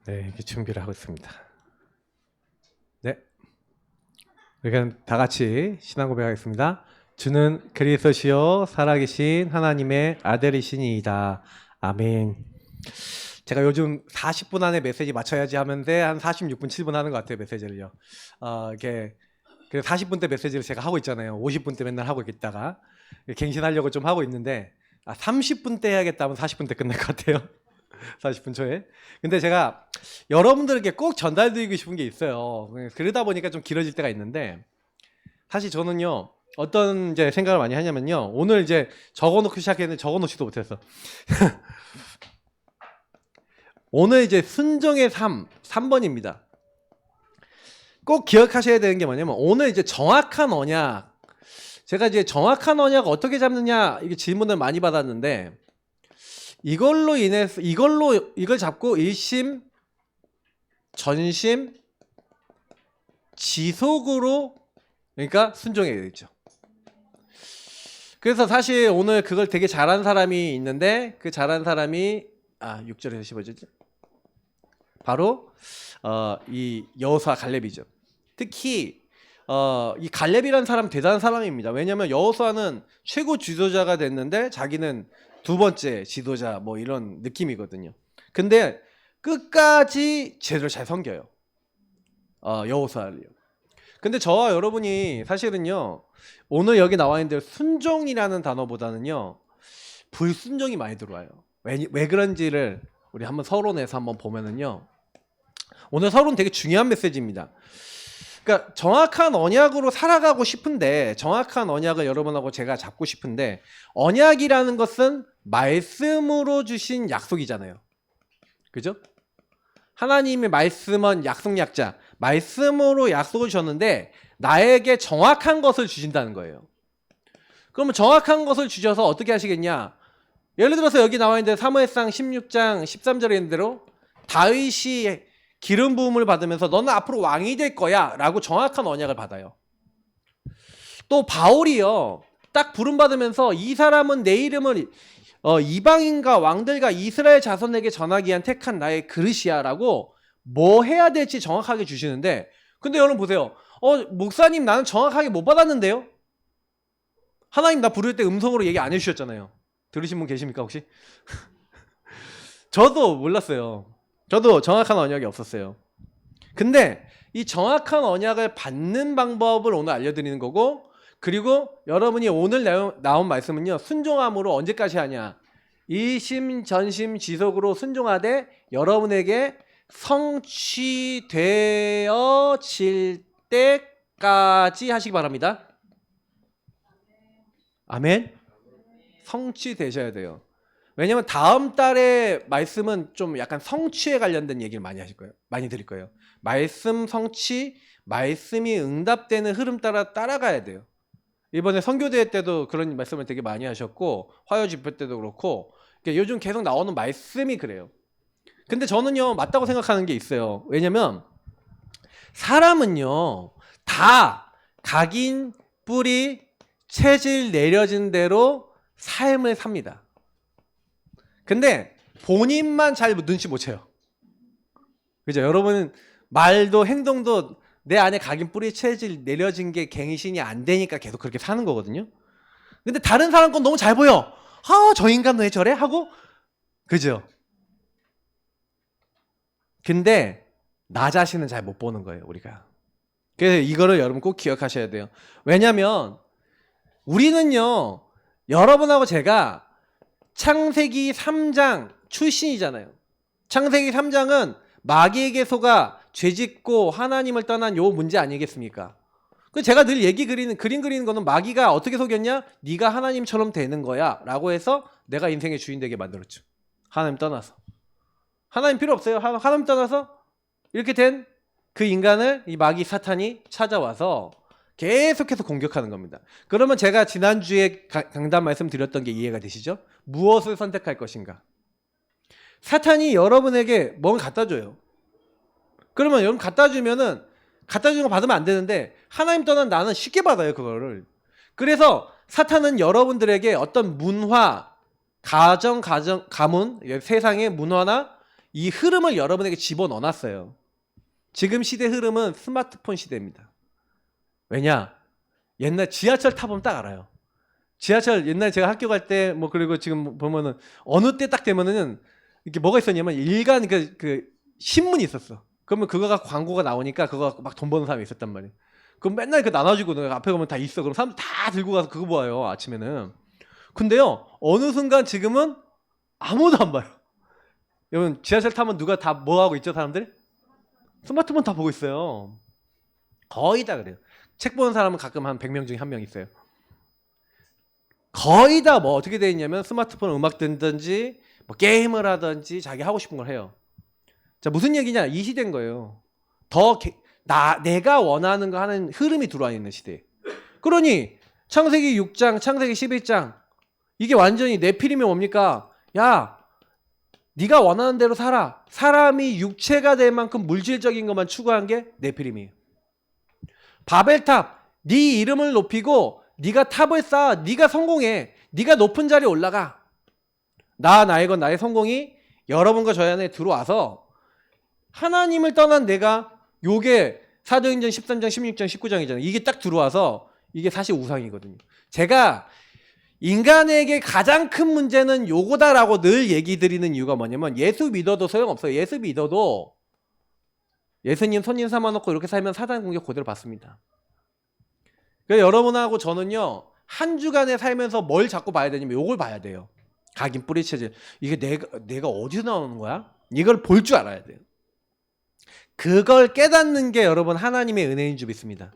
네, 이렇게 준비를 하고 있습니다. 네, 그러니까 다 같이 신앙 고백하겠습니다. 주는 그리스도시요 살아계신 하나님의 아들이시니이다. 아멘. 제가 요즘 40분 안에 메시지 맞춰야지 하는데 한 46분, 7분 하는 것 같아요, 메시지를요. 이게 40분 대 메시지를 제가 하고 있잖아요. 50분 대 맨날 하고 있다가 갱신하려고 좀 하고 있는데 30분 대 해야겠다 하면 40분 대 끝날 것 같아요. 40분 초에. 근데 제가 여러분들에게 꼭 전달드리고 싶은 게 있어요. 그러다 보니까 좀 길어질 때가 있는데, 사실 저는요, 어떤 이제 생각을 많이 하냐면요, 오늘 이제 적어놓고 시작했는데 적어놓지도 못했어. 오늘 이제 순종의 3번입니다. 꼭 기억하셔야 되는 게 뭐냐면, 오늘 이제 정확한 언약, 제가 이제 정확한 언약 어떻게 잡느냐, 이게 질문을 많이 받았는데, 이걸로 인해서 이걸 잡고 일심, 전심, 지속으로, 그러니까 순종해야 되겠죠. 그래서 사실 오늘 그걸 되게 잘한 사람이 있는데, 그 잘한 사람이 6절에서 15절이죠. 바로 이 여호수아 갈렙이죠. 특히 이 갈렙이라는 사람 대단한 사람입니다. 왜냐하면 여호수아는 최고 지도자가 됐는데 자기는 두 번째 지도자 뭐 이런 느낌이거든요. 근데 끝까지 제대로 잘 섬겨요. 여호수아를요. 근데 저와 여러분이 사실은요, 오늘 여기 나와 있는데 순종이라는 단어보다는요, 불순종이 많이 들어와요. 왜 그런지를 우리 한번 서론에서 한번 보면은요, 오늘 서론 되게 중요한 메시지입니다. 그러니까 정확한 언약으로 살아가고 싶은데, 정확한 언약을 여러분하고 제가 잡고 싶은데, 언약이라는 것은 말씀으로 주신 약속이잖아요. 그죠? 하나님의 말씀은 약속약자, 말씀으로 약속을 주셨는데 나에게 정확한 것을 주신다는 거예요. 그러면 정확한 것을 주셔서 어떻게 하시겠냐? 예를 들어서 여기 나와 있는데 사무엘상 16장 13절에 있는 대로 다윗이 기름 부음을 받으면서 너는 앞으로 왕이 될 거야 라고 정확한 언약을 받아요. 또 바울이요, 딱 부름 받으면서 이 사람은 내 이름을 이방인과 왕들과 이스라엘 자손에게 전하기 위한 택한 나의 그릇이야 라고 뭐 해야 될지 정확하게 주시는데, 근데 여러분 보세요. 목사님 나는 정확하게 못 받았는데요? 하나님 나 부를 때 음성으로 얘기 안 해주셨잖아요. 들으신 분 계십니까 혹시? 저도 몰랐어요. 저도 정확한 언약이 없었어요. 근데 이 정확한 언약을 받는 방법을 오늘 알려드리는 거고, 그리고 여러분이 오늘 나온 말씀은요, 순종함으로 언제까지 하냐? 일심 전심 지속으로 순종하되 여러분에게 성취되어질 때까지 하시기 바랍니다. 아멘. 성취되셔야 돼요. 왜냐면 다음 달에 말씀은 좀 약간 성취에 관련된 얘기를 많이 하실 거예요. 많이 드릴 거예요. 말씀 성취, 말씀이 응답되는 흐름 따라가야 돼요. 이번에 선교대회 때도 그런 말씀을 되게 많이 하셨고, 화요 집회 때도 그렇고, 그러니까 요즘 계속 나오는 말씀이 그래요. 근데 저는요, 맞다고 생각하는 게 있어요. 왜냐면 사람은요, 다 각인, 뿌리, 체질 내려진 대로 삶을 삽니다. 근데 본인만 잘 눈치 못 채요. 그죠? 여러분은 말도 행동도 내 안에 각인, 뿌리, 체질 내려진 게 갱신이 안 되니까 계속 그렇게 사는 거거든요. 근데 다른 사람 건 너무 잘 보여. 저 인간 왜 저래? 하고, 그죠? 근데 나 자신은 잘 못 보는 거예요, 우리가. 그래서 이거를 여러분 꼭 기억하셔야 돼요. 왜냐면 우리는요, 여러분하고 제가 창세기 3장 출신이잖아요. 창세기 3장은 마귀에게 속아 죄짓고 하나님을 떠난 요 문제 아니겠습니까? 그 제가 늘 그림 그리는 거는 마귀가 어떻게 속였냐? 네가 하나님처럼 되는 거야 라고 해서 내가 인생의 주인 되게 만들었죠. 하나님 떠나서. 하나님 필요 없어요. 하나님 떠나서 이렇게 된 그 인간을 이 마귀 사탄이 찾아와서 계속해서 공격하는 겁니다. 그러면 제가 지난주에 강단 말씀드렸던 게 이해가 되시죠? 무엇을 선택할 것인가? 사탄이 여러분에게 뭔가 갖다 줘요. 그러면 여러분 갖다 주는 거 받으면 안 되는데, 하나님 떠난 나는 쉽게 받아요, 그거를. 그래서 사탄은 여러분들에게 어떤 문화, 가문, 세상의 문화나 이 흐름을 여러분에게 집어넣어놨어요. 지금 시대 흐름은 스마트폰 시대입니다. 왜냐? 옛날 지하철 타보면 딱 알아요. 지하철 옛날 제가 학교 갈 때 뭐 그리고 지금 보면은 어느 때 딱 되면은 이렇게 뭐가 있었냐면 일간 그 신문이 있었어. 그러면 그거가 광고가 나오니까 그거 막 돈 버는 사람이 있었단 말이에요. 그럼 맨날 그 나눠주고 앞에 가면 다 있어. 그럼 사람들 다 들고 가서 그거 봐요 아침에는. 근데요 어느 순간 지금은 아무도 안 봐요. 여러분 지하철 타면 누가 다 뭐 하고 있죠 사람들? 스마트폰 다 보고 있어요. 거의 다 그래요. 책 보는 사람은 가끔 한 100명 중에 한 명 있어요. 거의 다 뭐 어떻게 돼 있냐면 스마트폰 음악 듣든지 뭐 게임을 하든지 자기 하고 싶은 걸 해요. 자 무슨 얘기냐 이 시대인 거예요. 내가 원하는 거 하는 흐름이 들어와 있는 시대. 그러니 창세기 6장 창세기 11장 이게 완전히 네피림이 뭡니까? 야 네가 원하는 대로 살아. 사람이 육체가 될 만큼 물질적인 것만 추구한 게 네피림이에요. 바벨탑 네 이름을 높이고 네가 탑을 쌓아. 네가 성공해. 네가 높은 자리에 올라가. 나의 건 나의 성공이 여러분과 저희 안에 들어와서 하나님을 떠난 내가 요게 사도행전 13장 16장 19장이잖아요. 이게 딱 들어와서 이게 사실 우상이거든요. 제가 인간에게 가장 큰 문제는 요거다라고 늘 얘기 드리는 이유가 뭐냐면 예수 믿어도 소용없어요. 예수 믿어도 예수님 손님 삼아놓고 이렇게 살면 사단 공격 그대로 받습니다. 그러니까 여러분하고 저는요 한 주간에 살면서 뭘 자꾸 봐야 되냐면 요걸 봐야 돼요. 각인 뿌리채질. 이게 내가 어디서 나오는 거야? 이걸 볼 줄 알아야 돼요. 그걸 깨닫는 게 여러분 하나님의 은혜인 줄 믿습니다.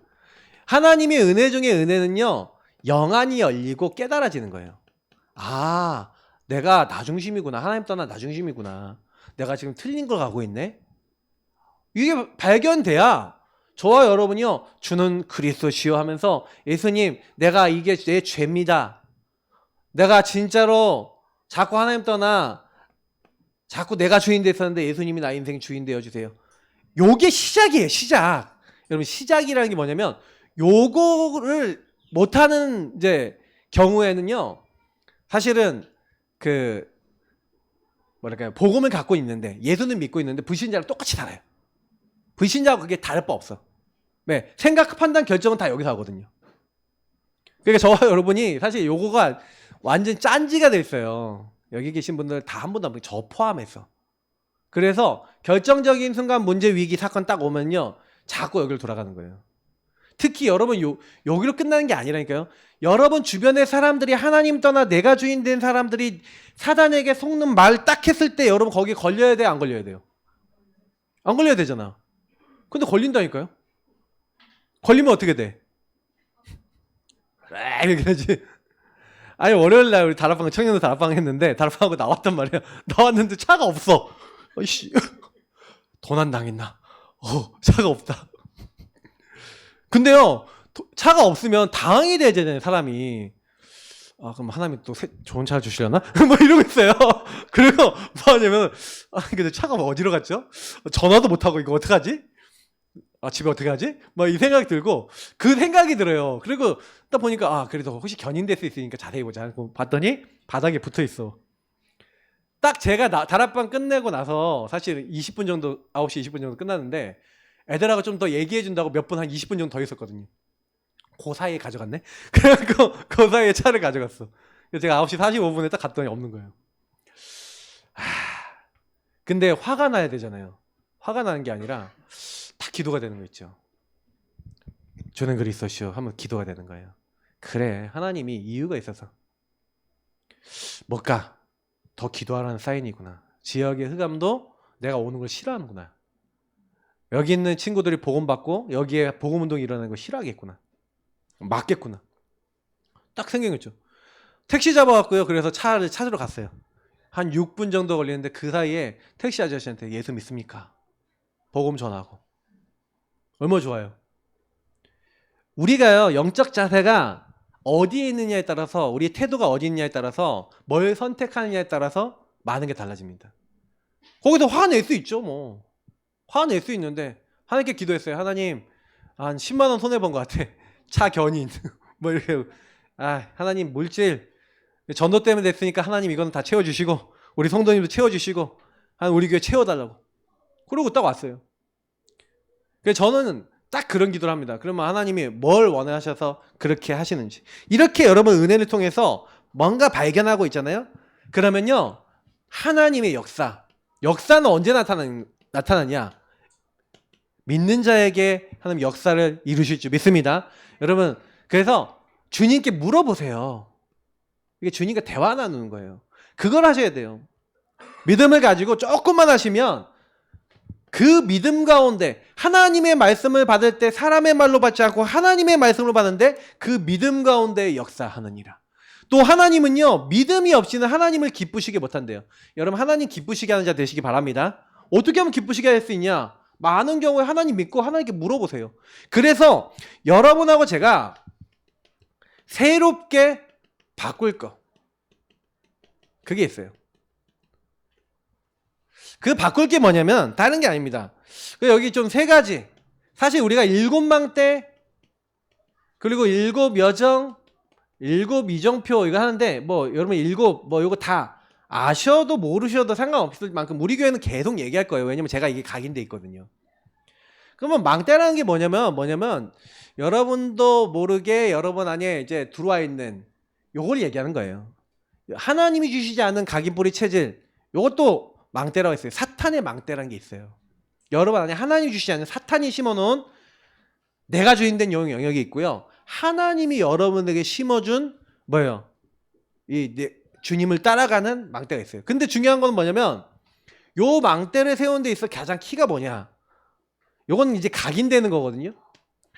하나님의 은혜 중에 은혜는요 영안이 열리고 깨달아지는 거예요. 아 내가 나 중심이구나. 하나님 떠나 나 중심이구나. 내가 지금 틀린 걸 가고 있네. 이게 발견돼야 저와 여러분이요 주는 그리스도시요 하면서 예수님 내가 이게 내 죄입니다. 내가 진짜로 자꾸 하나님 떠나 자꾸 내가 주인 됐었는데 예수님이 나 인생 주인 되어주세요. 요게 시작이에요. 시작. 여러분 시작이라는 게 뭐냐면 요거를 못하는 이제 경우에는요 사실은 그 뭐랄까요 복음을 갖고 있는데 예수는 믿고 있는데 불신자랑 똑같이 살아요. 불신자하고 그게 다를 바 없어. 네, 생각, 판단, 결정은 다 여기서 하거든요. 그러니까 저와 여러분이 사실 요거가 완전 짠지가 돼 있어요. 여기 계신 분들 다 한 분도 안 보고 저 포함해서. 그래서 결정적인 순간 문제 위기 사건 딱 오면요 자꾸 여기로 돌아가는 거예요. 특히 여러분 여기로 끝나는 게 아니라니까요. 여러분 주변의 사람들이 하나님 떠나 내가 주인 된 사람들이 사단에게 속는 말 딱 했을 때 여러분 거기에 걸려야 돼요? 안 걸려야 돼요? 안 걸려야 되잖아. 근데 걸린다니까요. 걸리면 어떻게 돼? 이렇게 하지. 아니 월요일날 우리 다락방 청년들 다락방 했는데 다락방하고 나왔단 말이야. 나왔는데 차가 없어. 어이씨 도난 당했나? 차가 없다. 근데요 차가 없으면 당황이 되잖아요 사람이. 아 그럼 하나님이 또 좋은 차를 주시려나? 뭐 이러고 있어요. 그리고 뭐 하냐면 근데 차가 어디로 갔죠? 전화도 못하고 이거 어떡하지? 집에 어떻게 하지? 막 이 생각이 들고 그 생각이 들어요. 그리고 딱 보니까 그래도 혹시 견인될 수 있으니까 자세히 보자. 봤더니 바닥에 붙어 있어. 딱 제가 다락방 끝내고 나서 사실 20분 정도 9시 20분 정도 끝났는데 애들하고 좀 더 얘기해 준다고 몇 분 한 20분 정도 더 있었거든요. 그 사이에 가져갔네. 그래갖고 그 사이에 차를 가져갔어. 그래서 제가 9시 45분에 딱 갔더니 없는 거예요. 근데 화가 나야 되잖아요. 화가 나는 게 아니라 다 기도가 되는 거 있죠. 주는 그리스도시요 하면 기도가 되는 거예요. 그래 하나님이 이유가 있어서 뭘까? 더 기도하라는 사인이구나. 지역의 흑암도 내가 오는 걸 싫어하는구나. 여기 있는 친구들이 복음 받고 여기에 복음 운동이 일어나는 걸 싫어하겠구나. 맞겠구나. 딱 생각했죠. 택시 잡아갖고요. 그래서 차를 찾으러 갔어요. 한 6분 정도 걸리는데 그 사이에 택시 아저씨한테 예수 믿습니까? 복음 전하고. 얼마나 좋아요. 우리가요 영적 자세가 어디에 있느냐에 따라서 우리 태도가 어디 있느냐에 따라서 뭘 선택하느냐에 따라서 많은 게 달라집니다. 거기서 화낼 수 있죠 뭐. 화낼 수 있는데 하나님께 기도했어요. 하나님 한 10만 원 손해본 것 같아. 차 견인 뭐 이렇게 하나님 물질 전도 때문에 됐으니까 하나님 이거는 다 채워주시고 우리 성도님도 채워주시고 한 우리 교회 채워달라고. 그러고 딱 왔어요. 그래서 저는 딱 그런 기도를 합니다. 그러면 하나님이 뭘 원하셔서 그렇게 하시는지. 이렇게 여러분 은혜를 통해서 뭔가 발견하고 있잖아요. 그러면요, 하나님의 역사는 언제 나타나냐? 믿는 자에게 하나님 역사를 이루실 줄 믿습니다. 여러분, 그래서 주님께 물어보세요. 이게 주님과 대화 나누는 거예요. 그걸 하셔야 돼요. 믿음을 가지고 조금만 하시면 그 믿음 가운데 하나님의 말씀을 받을 때 사람의 말로 받지 않고 하나님의 말씀으로 받는데 그 믿음 가운데 역사하느니라. 또 하나님은요, 믿음이 없이는 하나님을 기쁘시게 못한대요. 여러분, 하나님 기쁘시게 하는 자 되시기 바랍니다. 어떻게 하면 기쁘시게 할 수 있냐? 많은 경우에 하나님 믿고 하나님께 물어보세요. 그래서 여러분하고 제가 새롭게 바꿀 거, 그게 있어요. 그 바꿀 게 뭐냐면 다른 게 아닙니다. 여기 좀 세 가지. 사실 우리가 7망대 그리고 7여정, 7이정표 이거 하는데 뭐 여러분 7 뭐 이거 다 아셔도 모르셔도 상관없을 만큼 우리 교회는 계속 얘기할 거예요. 왜냐면 제가 이게 각인돼 있거든요. 그러면 망대라는 게 뭐냐면 여러분도 모르게 여러분 안에 이제 들어와 있는 요걸 얘기하는 거예요. 하나님이 주시지 않은 각인뿌리 체질, 요것도 망대라고 했어요. 사탄의 망대라는 게 있어요. 여러분 안에 하나님이 주시지 않은 사탄이 심어놓은 내가 주인된 영역이 있고요. 하나님이 여러분에게 심어준 뭐예요? 주님을 따라가는 망대가 있어요. 근데 중요한 건 뭐냐면 요 망대를 세우는 데 있어 가장 키가 뭐냐? 요건 이제 각인되는 거거든요.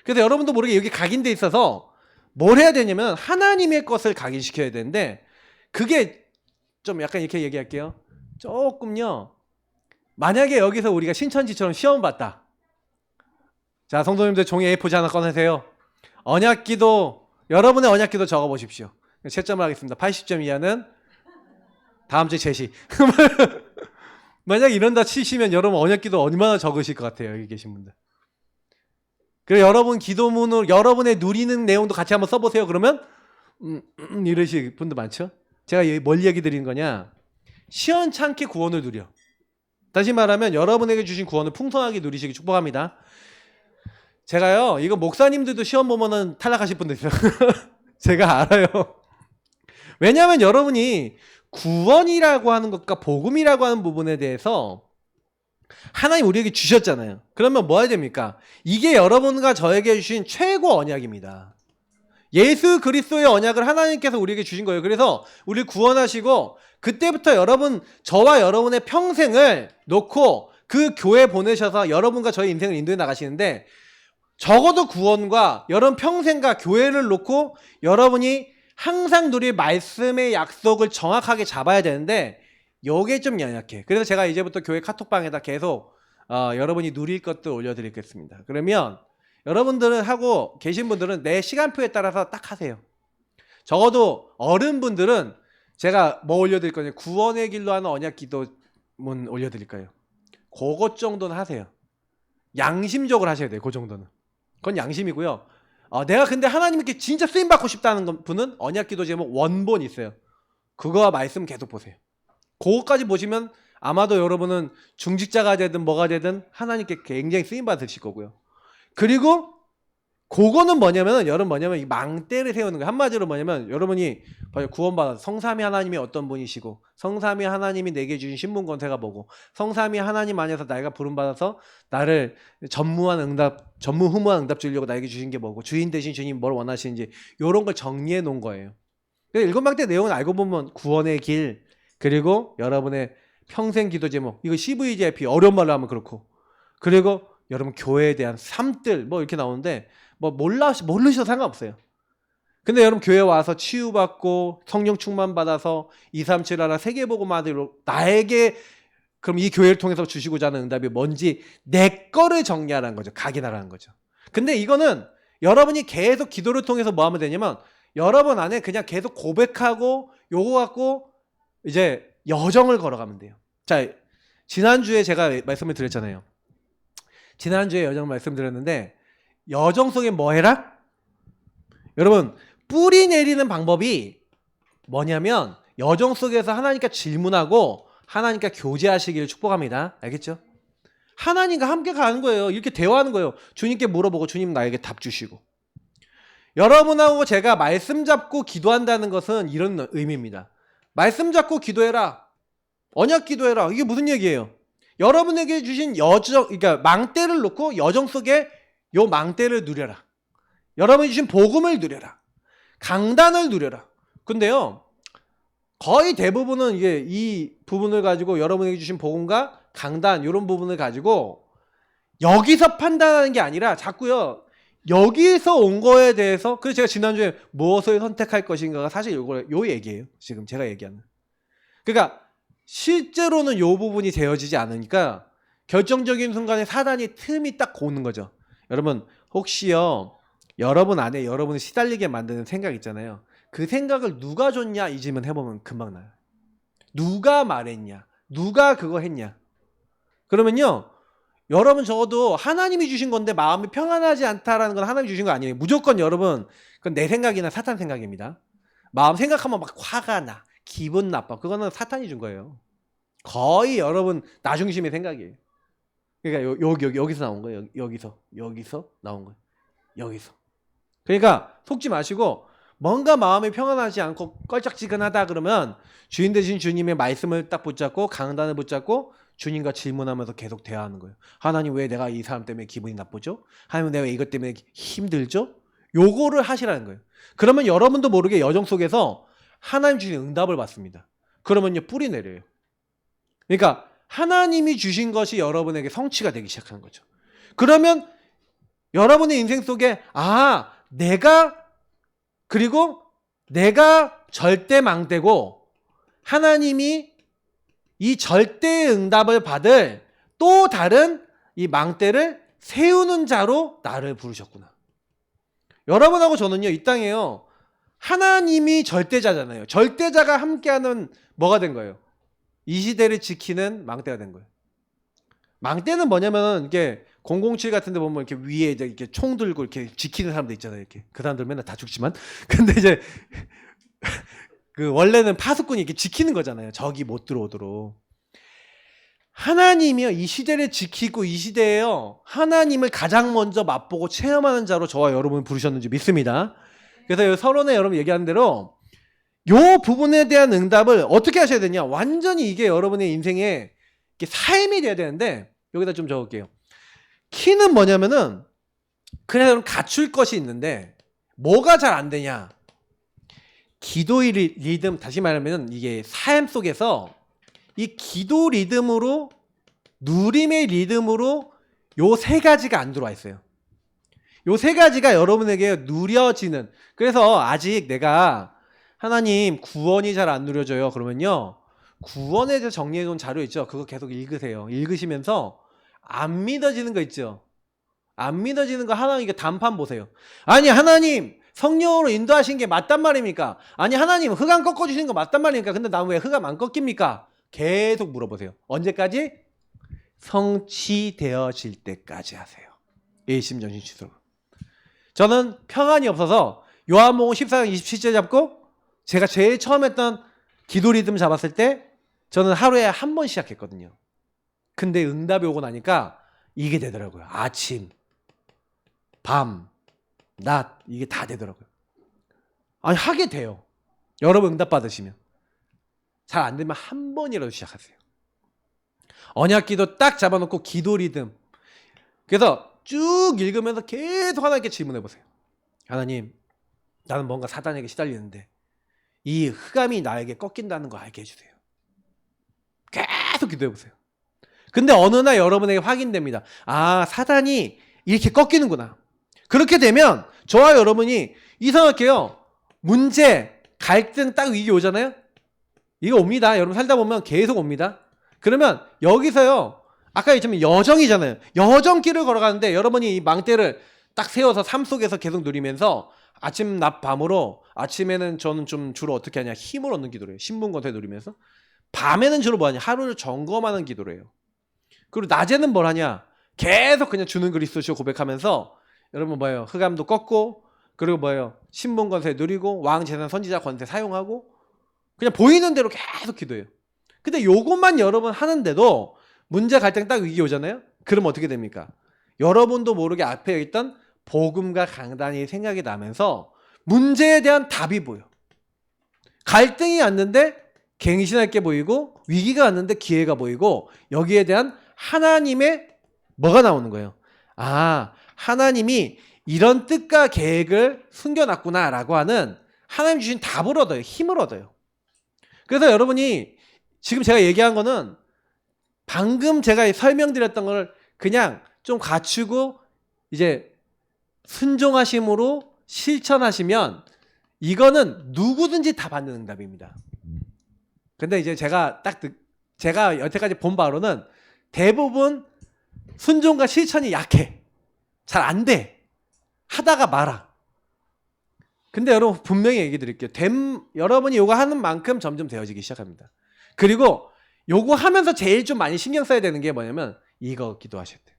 그래서 여러분도 모르게 여기 각인돼 있어서 뭘 해야 되냐면 하나님의 것을 각인시켜야 되는데 그게 좀 약간 이렇게 얘기할게요. 조금요. 만약에 여기서 우리가 신천지처럼 시험 봤다. 자, 성도님들 종이 A4지 하나 꺼내세요. 언약기도, 여러분의 언약기도 적어보십시오. 채점을 하겠습니다. 80점 이하는 다음 주에 제시. 만약 이런다 치시면 여러분 언약기도 얼마나 적으실 것 같아요, 여기 계신 분들. 그래, 여러분 기도문으로 여러분의 누리는 내용도 같이 한번 써보세요. 그러면 이러실 분들 많죠. 제가 뭘 얘기 드리는 거냐? 시원찮게 구원을 누려. 다시 말하면 여러분에게 주신 구원을 풍성하게 누리시기 축복합니다. 제가요, 이거 목사님들도 시험 보면은 탈락하실 분들 있어요. 제가 알아요. 왜냐하면 여러분이 구원이라고 하는 것과 복음이라고 하는 부분에 대해서 하나님 우리에게 주셨잖아요. 그러면 뭐 해야 됩니까? 이게 여러분과 저에게 주신 최고 언약입니다. 예수 그리스도의 언약을 하나님께서 우리에게 주신 거예요. 그래서 우리 구원하시고 그때부터 여러분, 저와 여러분의 평생을 놓고 그 교회 보내셔서 여러분과 저의 인생을 인도해 나가시는데 적어도 구원과 여러분 평생과 교회를 놓고 여러분이 항상 누릴 말씀의 약속을 정확하게 잡아야 되는데 요게 좀 연약해. 그래서 제가 이제부터 교회 카톡방에다 계속 여러분이 누릴 것들 올려드리겠습니다. 그러면 여러분들은 하고 계신 분들은 내 시간표에 따라서 딱 하세요. 적어도 어른분들은 제가 뭐 올려드릴 거냐, 구원의 길로 하는 언약 기도문 올려드릴 거예요. 그것 정도는 하세요. 양심적으로 하셔야 돼요. 그 정도는. 그건 양심이고요. 내가 근데 하나님께 진짜 쓰임받고 싶다는 분은 언약 기도 제목 원본 있어요. 그거와 말씀 계속 보세요. 그거까지 보시면 아마도 여러분은 중직자가 되든 뭐가 되든 하나님께 굉장히 쓰임받으실 거고요. 그리고 그거는 뭐냐면 이 망대를 세우는 거예요. 한마디로 뭐냐면 여러분이 구원받아서 성삼위 하나님이 어떤 분이시고 성삼위 하나님이 내게 주신 신분 권세가 뭐고 성삼위 하나님 안에서 내가 부름받아서 나를 전무후무한 응답 주려고 나에게 주신 게 뭐고 주인 대신 주님 뭘 원하시는지 이런 걸 정리해 놓은 거예요. 그래서 7망대 내용은 알고 보면 구원의 길 그리고 여러분의 평생 기도 제목 이거 CVJP 어려운 말로 하면 그렇고 그리고 여러분 교회에 대한 삶들 뭐 이렇게 나오는데 뭐 모르셔도 상관없어요. 근데 여러분 교회 와서 치유받고 성령 충만 받아서 237 하나 세계복음화대로 나에게 그럼 이 교회를 통해서 주시고자 하는 응답이 뭔지 내 거를 정리하라는 거죠. 각인하라는 거죠. 근데 이거는 여러분이 계속 기도를 통해서 뭐 하면 되냐면 여러분 안에 그냥 계속 고백하고 요거 갖고 이제 여정을 걸어가면 돼요. 자, 지난주에 제가 말씀을 드렸잖아요. 지난주에 여정 말씀드렸는데 여정 속에 뭐 해라? 여러분 뿌리 내리는 방법이 뭐냐면 여정 속에서 하나님께 질문하고 하나님과 교제하시기를 축복합니다. 알겠죠? 하나님과 함께 가는 거예요. 이렇게 대화하는 거예요. 주님께 물어보고 주님 나에게 답 주시고. 여러분하고 제가 말씀 잡고 기도한다는 것은 이런 의미입니다. 말씀 잡고 기도해라. 언약 기도해라. 이게 무슨 얘기예요? 여러분에게 주신 여정, 그러니까 망대를 놓고 여정 속에 요 망대를 누려라. 여러분이 주신 복음을 누려라. 강단을 누려라. 근데요, 거의 대부분은 이게 이 부분을 가지고 여러분에게 주신 복음과 강단 이런 부분을 가지고 여기서 판단하는 게 아니라 자꾸요 여기서 온 거에 대해서 그래서 제가 지난주에 무엇을 선택할 것인가가 사실 요 얘기예요. 지금 제가 얘기하는. 그러니까 실제로는 요 부분이 되어지지 않으니까 결정적인 순간에 사단이 틈이 딱 고는 거죠. 여러분 혹시요 여러분 안에 여러분을 시달리게 만드는 생각 있잖아요. 그 생각을 누가 줬냐 이 질문 해보면 금방 나요. 누가 말했냐, 누가 그거 했냐. 그러면요 여러분 적어도 하나님이 주신 건데 마음이 평안하지 않다라는 건 하나님이 주신 거 아니에요. 무조건 여러분 그건 내 생각이나 사탄 생각입니다. 마음 생각하면 막 화가 나, 기분 나빠. 그거는 사탄이 준 거예요. 거의 여러분 나 중심의 생각이에요. 그러니까 여기서 나온 거예요. 여기서 나온 거예요. 여기서. 그러니까 속지 마시고 뭔가 마음이 평안하지 않고 껄쩍지근하다 그러면 주인 되신 주님의 말씀을 딱 붙잡고 강단을 붙잡고 주님과 질문하면서 계속 대화하는 거예요. 하나님 왜 내가 이 사람 때문에 기분이 나쁘죠? 하나님 내가 이것 때문에 힘들죠? 요거를 하시라는 거예요. 그러면 여러분도 모르게 여정 속에서 하나님 주신 응답을 받습니다. 그러면요 뿌리 내려요. 그러니까 하나님이 주신 것이 여러분에게 성취가 되기 시작하는 거죠. 그러면 여러분의 인생 속에 내가 절대망대고 하나님이 이 절대의 응답을 받을 또 다른 이 망대를 세우는 자로 나를 부르셨구나. 여러분하고 저는요 이 땅에요 하나님이 절대자잖아요. 절대자가 함께하는 뭐가 된 거예요? 이 시대를 지키는 망대가 된 거예요. 망대는 뭐냐면 이게 007 같은 데 보면 이렇게 위에 이렇게 총 들고 이렇게 지키는 사람들 있잖아요. 이렇게. 그 사람들 맨날 다 죽지만. 근데 이제 그 원래는 파수꾼이 이렇게 지키는 거잖아요. 적이 못 들어오도록. 하나님이요. 이 시대를 지키고 이 시대에요. 하나님을 가장 먼저 맛보고 체험하는 자로 저와 여러분을 부르셨는지 믿습니다. 그래서 서론에 여러분 얘기하는 대로 요 부분에 대한 응답을 어떻게 하셔야 되냐. 완전히 이게 여러분의 인생의 삶이 돼야 되는데 여기다 좀 적을게요. 키는 뭐냐면은 그래서 여러분 갖출 것이 있는데 뭐가 잘 안 되냐. 기도의 리듬, 다시 말하면 이게 삶 속에서 이 기도 리듬으로 누림의 리듬으로 요 세 가지가 안 들어와 있어요. 요 세 가지가 여러분에게 누려지는. 그래서 아직 내가 하나님 구원이 잘 안 누려져요. 그러면요 구원에 대해서 정리해 놓은 자료 있죠. 그거 계속 읽으세요. 읽으시면서 안 믿어지는 거 있죠. 안 믿어지는 거 하나님께 단판 보세요. 아니 하나님 성령으로 인도하신 게 맞단 말입니까? 아니 하나님 흑암 꺾어주시는 거 맞단 말입니까? 근데 나는 왜 흑암 안 꺾입니까? 계속 물어보세요. 언제까지? 성취되어질 때까지 하세요. 일심전심치도록. 저는 평안이 없어서 요한복음 14장 27절 잡고 제가 제일 처음 했던 기도 리듬 잡았을 때 저는 하루에 한 번 시작했거든요. 근데 응답이 오고 나니까 이게 되더라고요. 아침, 밤, 낮 이게 다 되더라고요. 아니 하게 돼요. 여러분 응답 받으시면. 잘 안 되면 한 번이라도 시작하세요. 언약기도 딱 잡아놓고 기도 리듬. 그래서 쭉 읽으면서 계속 하나님께 질문해 보세요. 하나님 나는 뭔가 사단에게 시달리는데 이 흑암이 나에게 꺾인다는 거 알게 해주세요. 계속 기도해 보세요. 근데 어느 날 여러분에게 확인됩니다. 사단이 이렇게 꺾이는구나. 그렇게 되면 저와 여러분이 이상하게요. 문제, 갈등 딱 위기 오잖아요. 이거 옵니다. 여러분 살다 보면 계속 옵니다. 그러면 여기서요. 아까 얘기했지만 여정이잖아요. 여정길을 걸어가는데 여러분이 이 망대를 딱 세워서 삶 속에서 계속 누리면서 아침, 낮, 밤으로 아침에는 저는 좀 주로 어떻게 하냐. 힘을 얻는 기도를 해요. 신문 권세 누리면서. 밤에는 주로 뭐 하냐. 하루를 점검하는 기도를 해요. 그리고 낮에는 뭘 하냐. 계속 그냥 주는 그리스도시오 고백하면서 여러분 뭐예요. 흑암도 꺾고 그리고 뭐예요. 신분 권세 누리고 왕 재산 선지자 권세 사용하고 그냥 보이는 대로 계속 기도해요. 근데 요것만 여러분 하는데도 문제 갈등 딱 위기 오잖아요. 그럼 어떻게 됩니까? 여러분도 모르게 앞에 있던 복음과 강단이 생각이 나면서 문제에 대한 답이 보여. 갈등이 왔는데 갱신할 게 보이고 위기가 왔는데 기회가 보이고 여기에 대한 하나님의 뭐가 나오는 거예요. 아, 하나님이 이런 뜻과 계획을 숨겨놨구나라고 하는 하나님 주신 답을 얻어요. 힘을 얻어요. 그래서 여러분이 지금 제가 얘기한 거는 방금 제가 설명드렸던 걸 그냥 좀 갖추고 이제 순종하심으로 실천하시면 이거는 누구든지 다 받는 응답입니다. 근데 이제 제가 여태까지 본 바로는 대부분 순종과 실천이 약해. 잘 안 돼. 하다가 말아. 근데 여러분 분명히 얘기 드릴게요. 여러분이 요거 하는 만큼 점점 되어지기 시작합니다. 그리고 요거 하면서 제일 좀 많이 신경 써야 되는 게 뭐냐면 이거 기도하셔야 돼요.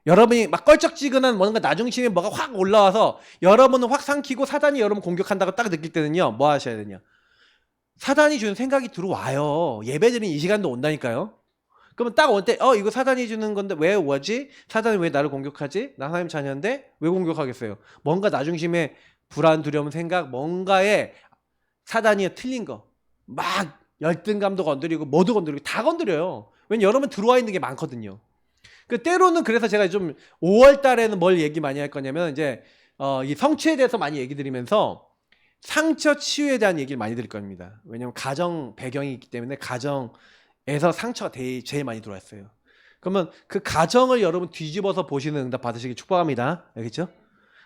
여러분이 막 껄쩍지근한 뭔가 나중심에 뭐가 확 올라와서 여러분은 확 삼키고 사단이 여러분 공격한다고 딱 느낄 때는요. 뭐 하셔야 되냐. 사단이 주는 생각이 들어와요. 예배드리는 이 시간도 온다니까요. 그러면 딱 올 때 이거 사단이 주는 건데 왜 오지? 사단이 왜 나를 공격하지? 나 하나님 자녀인데 왜 공격하겠어요? 뭔가 나중심에 불안, 두려움, 생각 뭔가에 사단이 틀린 거 막 열등감도 건드리고 뭐도 건드리고 다 건드려요. 왜냐면 여러분 들어와 있는 게 많거든요. 그 때로는 그래서 제가 좀 5월 달에는 뭘 얘기 많이 할 거냐면 이제 이 성취에 대해서 많이 얘기 드리면서 상처 치유에 대한 얘기를 많이 드릴 겁니다. 왜냐면 가정 배경이 있기 때문에 가정에서 상처가 제일 많이 들어왔어요. 그러면 그 가정을 여러분 뒤집어서 보시는 응답 받으시길 축복합니다. 알겠죠?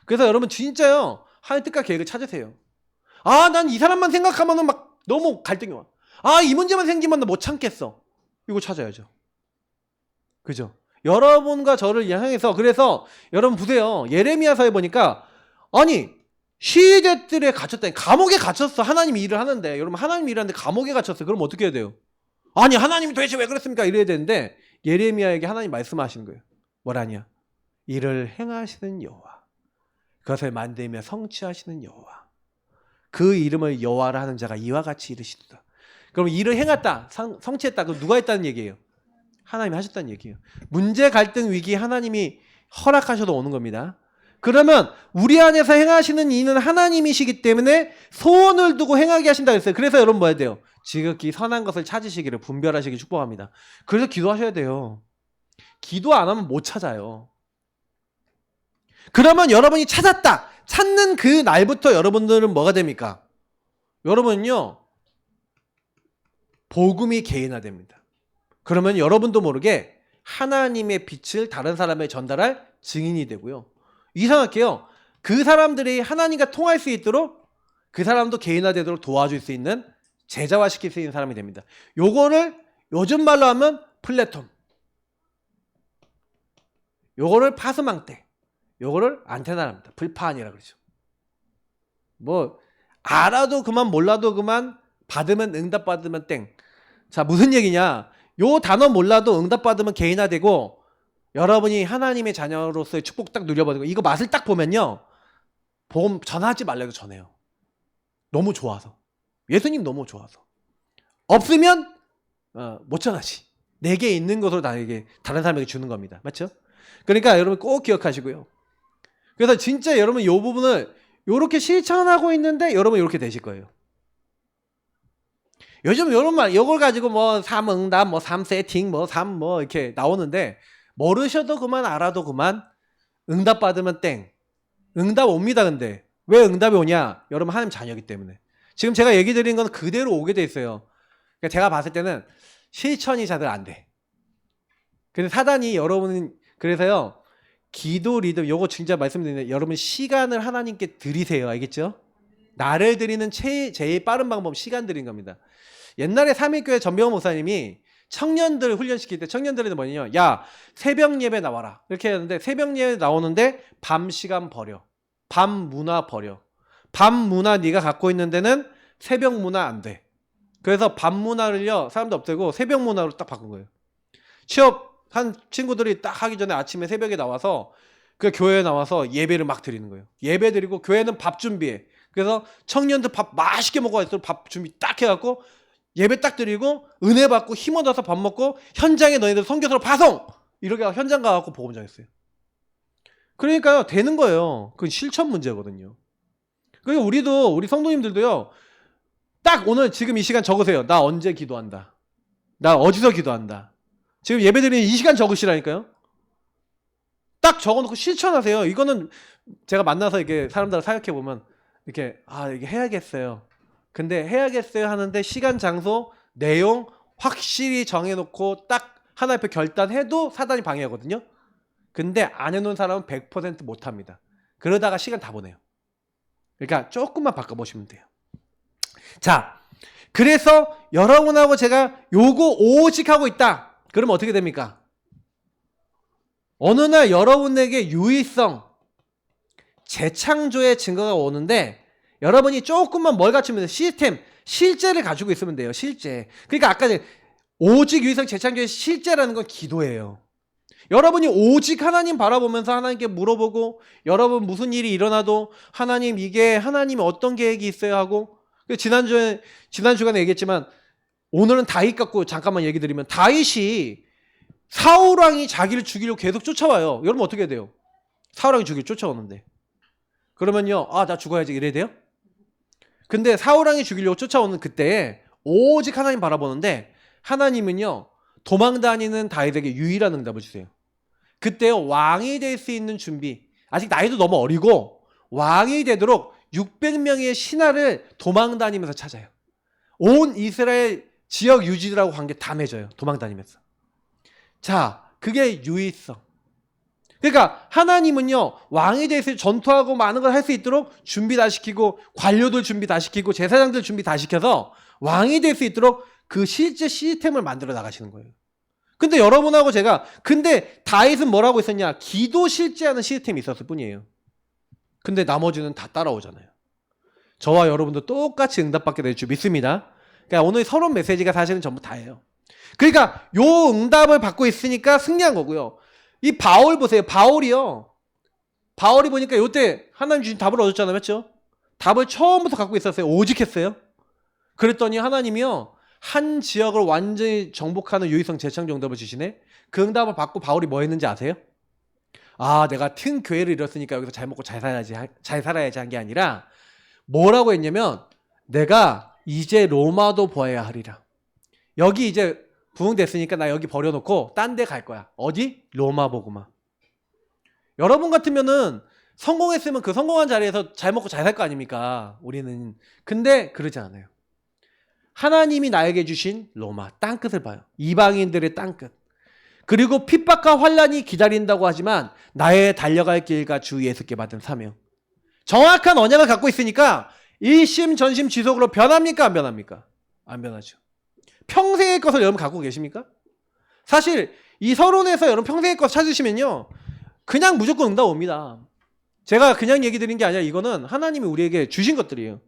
그래서 여러분 진짜요. 하나님 뜻과 계획을 찾으세요. 아, 난 이 사람만 생각하면은 막 너무 갈등이 와. 아, 이 문제만 생기면 나 못 참겠어. 이거 찾아야죠. 그죠? 여러분과 저를 향해서 그래서 여러분 보세요. 예레미야서에 보니까 아니 시대들에 갇혔다니 감옥에 갇혔어. 하나님 일을 하는데 여러분 하나님 일하는데 감옥에 갇혔어. 그럼 어떻게 해야 돼요? 아니 하나님이 도대체 왜 그랬습니까? 이래야 되는데 예레미야에게 하나님 말씀하시는 거예요. 뭐라냐? 이를 행하시는 여호와 그것을 만들며 성취하시는 여호와 그 이름을 여호와라 하는 자가 이와 같이 이르시도다. 그럼 일을 행했다 성취했다. 그럼 누가 했다는 얘기예요? 하나님이 하셨다는 얘기예요. 문제 갈등 위기 하나님이 허락하셔도 오는 겁니다. 그러면 우리 안에서 행하시는 이는 하나님이시기 때문에 소원을 두고 행하게 하신다 그랬어요. 그래서 여러분 뭐 해야 돼요? 지극히 선한 것을 찾으시기를 분별하시기 축복합니다. 그래서 기도하셔야 돼요. 기도 안 하면 못 찾아요. 그러면 여러분이 찾았다. 찾는 그 날부터 여러분들은 뭐가 됩니까? 여러분은요. 복음이 개인화됩니다. 그러면 여러분도 모르게 하나님의 빛을 다른 사람에 전달할 증인이 되고요. 이상하게요. 그 사람들이 하나님과 통할 수 있도록 그 사람도 개인화되도록 도와줄 수 있는 제자화시킬 수 있는 사람이 됩니다. 요거를 요즘 말로 하면 플랫폼. 요거를 파스망대. 요거를 안테나랍니다. 불파안이라 그러죠. 뭐 알아도 그만 몰라도 그만 받으면 응답 받으면 땡. 자 무슨 얘기냐. 요 단어 몰라도 응답 받으면 개인화되고 여러분이 하나님의 자녀로서의 축복 딱 누려버리고 이거 맛을 딱 보면요. 복음 전하지 말라고 전해요. 너무 좋아서. 예수님 너무 좋아서. 없으면 못 전하지. 내게 있는 것으로 나에게 다른 사람에게 주는 겁니다. 맞죠? 그러니까 여러분 꼭 기억하시고요. 그래서 진짜 여러분 요 부분을 요렇게 실천하고 있는데 여러분 이렇게 되실 거예요. 요즘 여러분 이걸 가지고 뭐 3응답, 뭐 3세팅, 뭐 3 뭐 이렇게 나오는데 모르셔도 그만 알아도 그만 응답 받으면 땡. 응답 옵니다. 근데 왜 응답이 오냐? 여러분 하나님 자녀이기 때문에. 지금 제가 얘기 드린 건 그대로 오게 돼 있어요. 그러니까 제가 봤을 때는 실천이 잘 안 돼. 근데 사단이 여러분 그래서요. 기도 리듬 요거 진짜 말씀드리는데 여러분 시간을 하나님께 드리세요. 알겠죠? 나를 드리는 제일 빠른 방법 시간 드린 겁니다. 옛날에 삼일교회 전병호 목사님이 청년들 훈련시킬 때 청년들한테 뭐냐면 야 새벽 예배 나와라 이렇게 했는데 새벽 예배 나오는데 밤 시간 버려. 밤 문화 버려. 밤 문화 네가 갖고 있는 데는 새벽 문화 안 돼. 그래서 밤 문화를요 사람도 없애고 새벽 문화로 딱 바꾼 거예요. 취업한 친구들이 딱 하기 전에 아침에 새벽에 나와서 그 교회에 나와서 예배를 막 드리는 거예요. 예배 드리고 교회는 밥 준비해. 그래서 청년들 밥 맛있게 먹어야 밥 준비 딱 해갖고 예배 딱 드리고 은혜 받고 힘 얻어서 밥 먹고 현장에 너희들 선교사로 파송! 이렇게 현장 가갖고 복음 전했어요. 그러니까요, 되는 거예요. 그건 실천 문제거든요. 그리고 우리 성도님들도요, 딱 오늘 지금 이 시간 적으세요. 나 언제 기도한다. 나 어디서 기도한다. 지금 예배 드리는 이 시간 적으시라니까요. 딱 적어놓고 실천하세요. 이거는 제가 만나서 이렇게 사람들을 사역해 보면 이렇게 이게 해야겠어요. 근데 해야겠어요 하는데 시간, 장소, 내용 확실히 정해놓고 딱 하나 앞에 결단해도 사단이 방해하거든요. 근데 안 해놓은 사람은 100% 못합니다. 그러다가 시간 다 보내요. 그러니까 조금만 바꿔보시면 돼요. 자, 그래서 여러분하고 제가 요거 오직 하고 있다. 그러면 어떻게 됩니까? 어느 날 여러분에게 유의성, 재창조의 증거가 오는데 여러분이 조금만 뭘 갖추면 돼요? 시스템, 실제를 가지고 있으면 돼요. 실제. 그러니까 아까 오직 유의성 재창조의 실제라는 건 기도예요. 여러분이 오직 하나님 바라보면서 하나님께 물어보고 여러분 무슨 일이 일어나도 하나님 이게 하나님이 어떤 계획이 있어야 하고 지난 주간에 얘기했지만 오늘은 다윗 갖고 잠깐만 얘기 드리면 다윗이 사울왕이 자기를 죽이려고 계속 쫓아와요. 여러분 어떻게 해야 돼요? 사울왕이 죽이려 쫓아오는데 그러면요 나 죽어야지 이래야 돼요? 근데 사울왕이 죽이려고 쫓아오는 그때에 오직 하나님 바라보는데 하나님은요 도망다니는 다윗에게 유일한 응답을 주세요. 그때 왕이 될 수 있는 준비, 아직 나이도 너무 어리고 왕이 되도록 600명의 신하를 도망다니면서 찾아요. 온 이스라엘 지역 유지들하고 관계 다 맺어요. 도망다니면서. 자, 그게 유의성. 그러니까 하나님은요 왕이 될 수 전투하고 많은 걸 할 수 있도록 준비 다 시키고 관료들 준비 다 시키고 제사장들 준비 다 시켜서 왕이 될 수 있도록 그 실제 시스템을 만들어 나가시는 거예요. 근데 여러분하고 제가 근데 다윗은 뭐라고 했었냐? 기도 실제하는 시스템이 있었을 뿐이에요. 근데 나머지는 다 따라오잖아요. 저와 여러분도 똑같이 응답받게 될 줄 믿습니다. 그러니까 오늘 서론 메시지가 사실은 전부 다예요. 그러니까 요 응답을 받고 있으니까 승리한 거고요. 이 바울 보세요. 바울이 보니까 요때 하나님 주신 답을 얻었잖아요. 맞죠? 답을 처음부터 갖고 있었어요. 오직 했어요. 그랬더니 하나님이요. 한 지역을 완전히 정복하는 유의성 재창조 응답을 주시네. 그 응답을 받고 바울이 뭐 했는지 아세요? 내가 튼 교회를 이뤘으니까 여기서 잘 먹고 잘 살아야지 한 게 아니라 뭐라고 했냐면 내가 이제 로마도 보아야 하리라. 여기 이제 부흥됐으니까 나 여기 버려놓고 딴 데 갈 거야. 어디? 로마 보고마. 여러분 같으면은 성공했으면 그 성공한 자리에서 잘 먹고 잘 살 거 아닙니까? 우리는. 근데 그러지 않아요. 하나님이 나에게 주신 로마 땅끝을 봐요. 이방인들의 땅끝. 그리고 핍박과 환란이 기다린다고 하지만 나의 달려갈 길과 주 예수께 받은 사명. 정확한 언약을 갖고 있으니까 일심 전심 지속으로 변합니까? 안 변합니까? 안 변하죠. 평생의 것을 여러분 갖고 계십니까? 사실 이 서론에서 여러분 평생의 것 찾으시면요 그냥 무조건 응답 옵니다. 제가 그냥 얘기 드린 게 아니라 이거는 하나님이 우리에게 주신 것들이에요.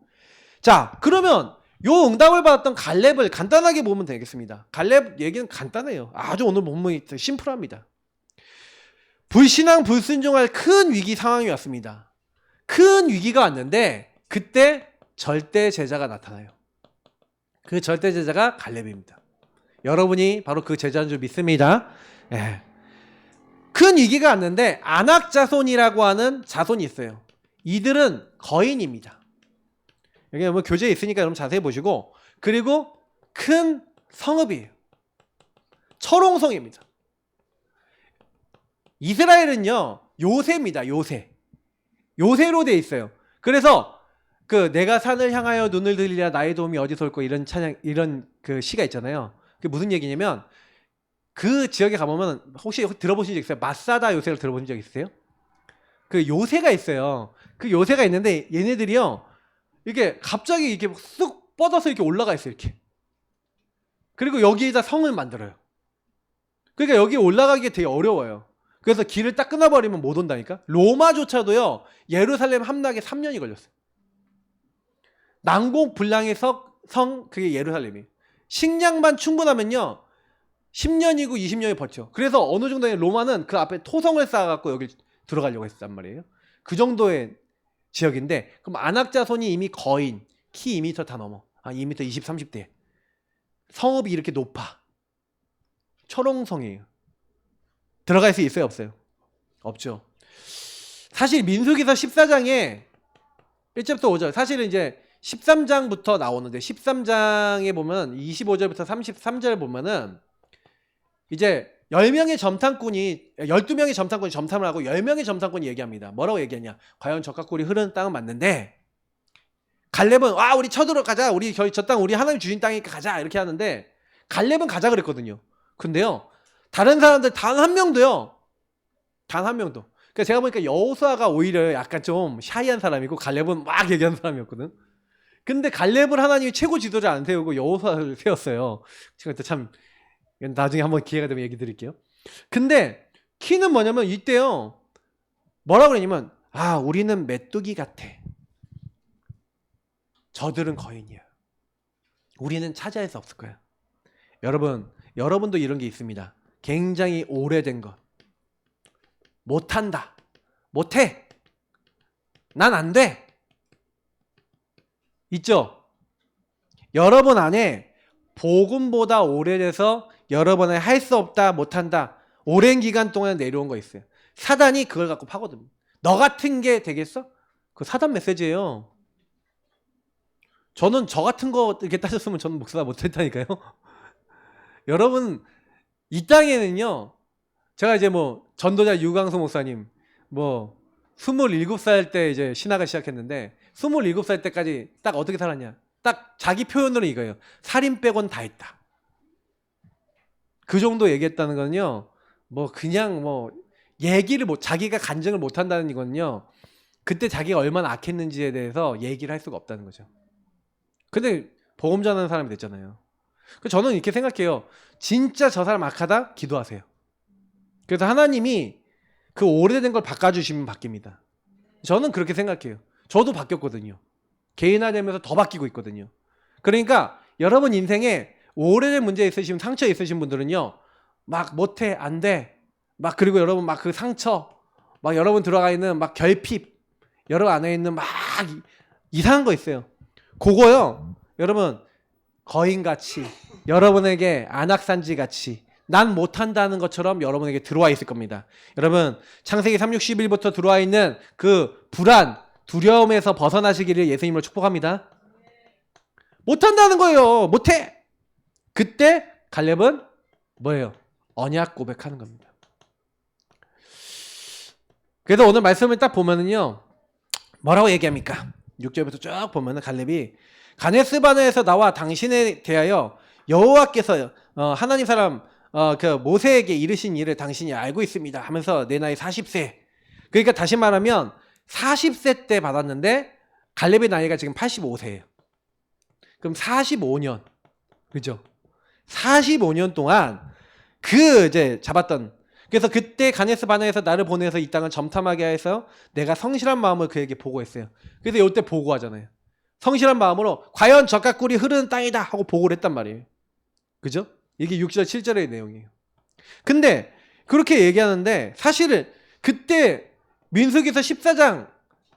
자, 그러면 요 응답을 받았던 갈렙을 간단하게 보면 되겠습니다. 갈렙 얘기는 간단해요. 아주 오늘 본문이 심플합니다. 불신앙 불순종할 큰 위기 상황이 왔습니다. 큰 위기가 왔는데 그때 절대 제자가 나타나요. 그 절대 제자가 갈렙입니다. 여러분이 바로 그 제자인 줄 믿습니다. 예. 큰 위기가 왔는데 안악 자손이라고 하는 자손이 있어요. 이들은 거인입니다. 여기 뭐 교재에 있으니까 여러분 자세히 보시고 그리고 큰 성읍이에요. 철옹성입니다. 이스라엘은요 요새입니다. 요새로 돼 있어요. 그래서 그 내가 산을 향하여 눈을 들리라 나의 도움이 어디서 올까 이런 찬양 이런 그 시가 있잖아요. 그게 무슨 얘기냐면 그 지역에 가보면 혹시 들어보신 적 있어요? 마사다 요새를 들어보신 적 있으세요? 그 요새가 있어요. 그 요새가 있는데 얘네들이요 이게 갑자기 이렇게 쑥 뻗어서 이렇게 올라가 있어요. 이렇게. 그리고 여기에다 성을 만들어요. 그러니까 여기 올라가기 되게 어려워요. 그래서 길을 딱 끊어버리면 못 온다니까. 로마조차도요 예루살렘 함락에 3년이 걸렸어요. 난공불락의 성 그게 예루살렘이에요. 식량만 충분하면요 10년이고 20년이 버텨. 그래서 어느 정도의 로마는 그 앞에 토성을 쌓아갖고 여기 들어가려고 했단 말이에요. 그 정도의 지역인데 그럼 안악자손이 이미 거인 키 2m 다 넘어. 2m 20, 30대. 성읍이 이렇게 높아. 초롱성이에요. 들어갈 수 있어요, 없어요? 없죠. 사실 민수기서 14장에 1절부터 5절, 사실은 이제 13장부터 나오는데 13장에 보면 25절부터 33절 보면은 이제 10명의 점탐꾼이 12명의 점탐꾼이 점탐을 하고 10명의 점탐꾼이 얘기합니다. 뭐라고 얘기하냐? 과연 적과 꿀이 흐르는 땅은 맞는데 갈렙은 와 우리 쳐들어가자. 우리 저 땅 우리 하나님 주신 땅이니까 가자. 이렇게 하는데 갈렙은 가자 그랬거든요. 근데요. 다른 사람들 단 한 명도요. 단 한 명도. 그러니까 제가 보니까 여호수아가 오히려 약간 좀 샤이한 사람이고 갈렙은 막 얘기하는 사람이었거든. 근데 갈렙을 하나님이 최고 지도자 안 세우고 여호수아를 세웠어요. 제가 참 나중에 한번 기회가 되면 얘기 드릴게요. 근데 키는 뭐냐면 이때요. 뭐라고 그러냐면 우리는 메뚜기 같아. 저들은 거인이야. 우리는 차지할 수 없을 거야. 여러분도 이런 게 있습니다. 굉장히 오래된 것. 못한다. 못해. 난 안 돼. 있죠? 여러분 안에 복음보다 오래돼서 여러분은 할 수 없다, 못한다. 오랜 기간 동안 내려온 거 있어요. 사단이 그걸 갖고 파거든요. 너 같은 게 되겠어? 그 사단 메시지예요. 저는 저 같은 거 이렇게 따졌으면 저는 목사가 못했다니까요. 여러분 이 땅에는요. 제가 이제 뭐 전도자 유광수 목사님 27살 때 이제 신학을 시작했는데 27살 때까지 딱 어떻게 살았냐? 딱 자기 표현으로 이거예요. 살인 빼곤 다 했다. 그 정도 얘기했다는 건요. 자기가 간증을 못 한다는 이거는요. 그때 자기가 얼마나 악했는지에 대해서 얘기를 할 수가 없다는 거죠. 근데 복음 전하는 사람이 됐잖아요. 저는 이렇게 생각해요. 진짜 저 사람 악하다? 기도하세요. 그래서 하나님이 그 오래된 걸 바꿔주시면 바뀝니다. 저는 그렇게 생각해요. 저도 바뀌었거든요. 개인화되면서 더 바뀌고 있거든요. 그러니까 여러분 인생에 오래된 문제 있으시면 상처 있으신 분들은요. 막 못해, 안 돼. 그리고 여러분 그 상처, 여러분 들어가 있는 결핍, 여러분 안에 있는 이상한 거 있어요. 그거요. 여러분 거인같이 여러분에게 안악산지같이 난 못한다는 것처럼 여러분에게 들어와 있을 겁니다. 여러분 창세기 3:61부터 들어와 있는 그 불안, 두려움에서 벗어나시기를 예수님으로 축복합니다. 못한다는 거예요. 못해. 그때 갈렙은 뭐예요? 언약 고백하는 겁니다. 그래서 오늘 말씀을 딱 보면은요. 뭐라고 얘기합니까? 6절부터 쭉 보면은 갈렙이 가데스 바네아에서 나와 당신에 대하여 여호와께서 하나님 사람 그 모세에게 이르신 일을 당신이 알고 있습니다 하면서 내 나이 40세. 그러니까 다시 말하면 40세 때 받았는데 갈렙의 나이가 지금 85세예요. 그럼 45년. 그죠? 45년 동안 이제 잡았던. 그래서 그때 가데스 바네아에서 나를 보내서 이 땅을 점탐하게 해서 내가 성실한 마음을 그에게 보고했어요. 그래서 이때 보고하잖아요. 성실한 마음으로 과연 젖과 꿀이 흐르는 땅이다 하고 보고를 했단 말이에요. 그죠? 이게 6절 7절의 내용이에요. 근데 그렇게 얘기하는데 사실은 그때 민수기서 14장